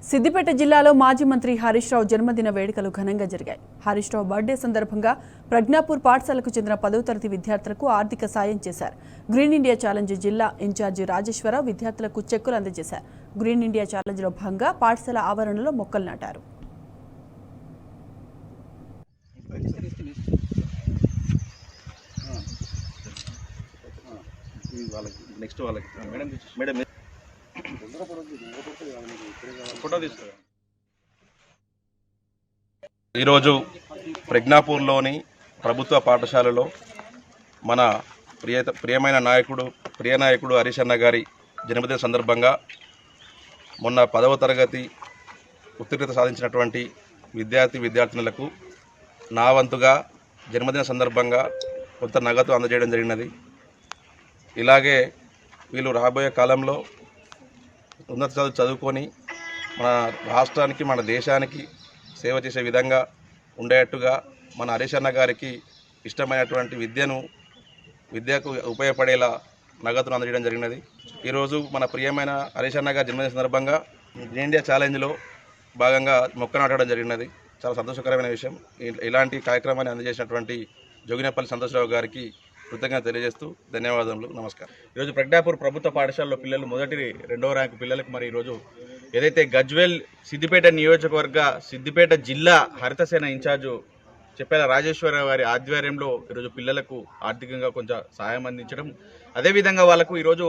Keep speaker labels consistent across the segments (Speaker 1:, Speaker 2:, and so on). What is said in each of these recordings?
Speaker 1: సిద్దిపేట జిల్లాలో మాజీ మంత్రి హరీష్ రావు జన్మదిన వేడుకలు ఘనంగా జరిగాయి. హరీష్ రావు బర్త్డే సందర్భంగా ప్రజ్ఞాపూర్ పాఠశాలకు చెందిన 10వ తరగతి విద్యార్థులకు ఆర్థిక సాయం చేశారు. గ్రీన్ ఇండియా ఛాలెంజ్ జిల్లా ఇన్ఛార్జి రాజేశ్వరరావు విద్యార్థులకు చెక్కులు అందజేశారు. గ్రీన్ ఇండియా ఛాలెంజ్లో భాగంగా పాఠశాల ఆవరణలో మొక్కలు నాటారు.
Speaker 2: ఈరోజు ప్రజ్ఞాపూర్లోని ప్రభుత్వ పాఠశాలలో మన ప్రియమైన నాయకుడు హరీష్ అన్న గారి జన్మదిన సందర్భంగా మొన్న 10వ తరగతి ఉత్తీర్ణత సాధించినటువంటి విద్యార్థినులకు నా వంతుగా జన్మదిన సందర్భంగా కొంత నగదు అందజేయడం జరిగినది. ఇలాగే వీళ్ళు రాబోయే కాలంలో ఉన్నత చదువుకొని మన రాష్ట్రానికి మన దేశానికి సేవ చేసే విధంగా ఉండేట్టుగా మన హరీష్ అన్న గారికి ఇష్టమైనటువంటి విద్యకు ఉపయోగపడేలా నగదును అందజేయడం జరిగినది. ఈరోజు మన ప్రియమైన హరీష్ అన్న గారి జన్మదిన సందర్భంగా గ్రీన్ ఇండియా ఛాలెంజ్లో భాగంగా మొక్క నాటడం జరిగినది. చాలా సంతోషకరమైన విషయం. ఇలాంటి కార్యక్రమాన్ని అందజేసినటువంటి జోగినేపల్లి సంతోషరావు గారికి కృతజ్ఞత తెలియజేస్తూ ధన్యవాదములు. నమస్కారం.
Speaker 3: ఈరోజు ప్రజ్ఞాపూర్ ప్రభుత్వ పాఠశాలలో పిల్లలు మొదటి 2వ ర్యాంకు పిల్లలకు మరి ఈరోజు ఏదైతే గజ్వేల్ సిద్దిపేట నియోజకవర్గ సిద్దిపేట జిల్లా హరితసేన ఇన్ఛార్జు చెప్పేల రాజేశ్వరరావు గారి ఆధ్వర్యంలో ఈరోజు పిల్లలకు ఆర్థికంగా కొంచెం సహాయం అందించడం, అదేవిధంగా వాళ్ళకు ఈరోజు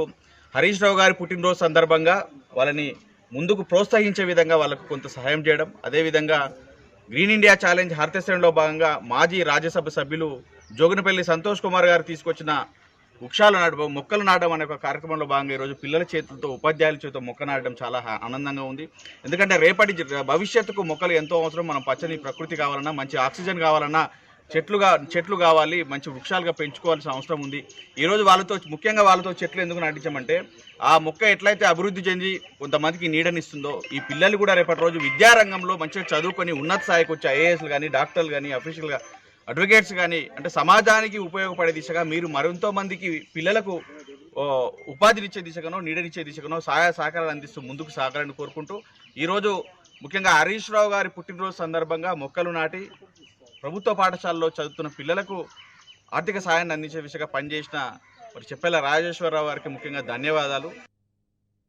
Speaker 3: హరీష్ రావు గారి పుట్టినరోజు సందర్భంగా వాళ్ళని ముందుకు ప్రోత్సహించే విధంగా వాళ్ళకు కొంత సహాయం చేయడం, అదేవిధంగా గ్రీన్ ఇండియా ఛాలెంజ్ హరితసేనలో భాగంగా మాజీ రాజ్యసభ సభ్యులు జోగినపల్లి సంతోష్ కుమార్ గారు తీసుకొచ్చిన మొక్కలు నాటడం అనే ఒక కార్యక్రమంలో భాగంగా ఈరోజు పిల్లల చేతులతో ఉపాధ్యాయుల చేతితో మొక్క నాటడం చాలా ఆనందంగా ఉంది. ఎందుకంటే రేపటి భవిష్యత్తుకు మొక్కలు ఎంతో అవసరం. మనం పచ్చని ప్రకృతి కావాలన్నా, మంచి ఆక్సిజన్ కావాలన్నా చెట్లు కావాలి, మంచి వృక్షాలుగా పెంచుకోవాల్సిన అవసరం ఉంది. ఈరోజు ముఖ్యంగా వాళ్ళతో చెట్లు ఎందుకు నాటించామంటే ఆ మొక్క ఎట్లయితే అభివృద్ధి చెంది కొంతమందికి నీడనిస్తుందో ఈ పిల్లలు కూడా రేపటి రోజు విద్యారంగంలో మంచిగా చదువుకొని ఉన్నత స్థాయికి వచ్చి ఐఏఎస్లు కానీ, డాక్టర్లు కానీ, అఫీషియల్గా అడ్వకేట్స్ కానీ, అంటే సమాజానికి ఉపయోగపడే దిశగా మీరు మరింతో మందికి పిల్లలకు ఉపాధినిచ్చే దిశగానో, నీడనిచ్చే దిశగానో సహాయ సహకారాలు అందిస్తూ ముందుకు సాగాలని కోరుకుంటూ ఈరోజు ముఖ్యంగా హరీష్ రావు గారి పుట్టినరోజు సందర్భంగా మొక్కలు నాటి ప్రభుత్వ పాఠశాలలో చదువుతున్న పిల్లలకు ఆర్థిక సహాయాన్ని అందించే విషయంగా పనిచేసిన మరి చెప్పేల రాజేశ్వరరావు గారికి ముఖ్యంగా ధన్యవాదాలు.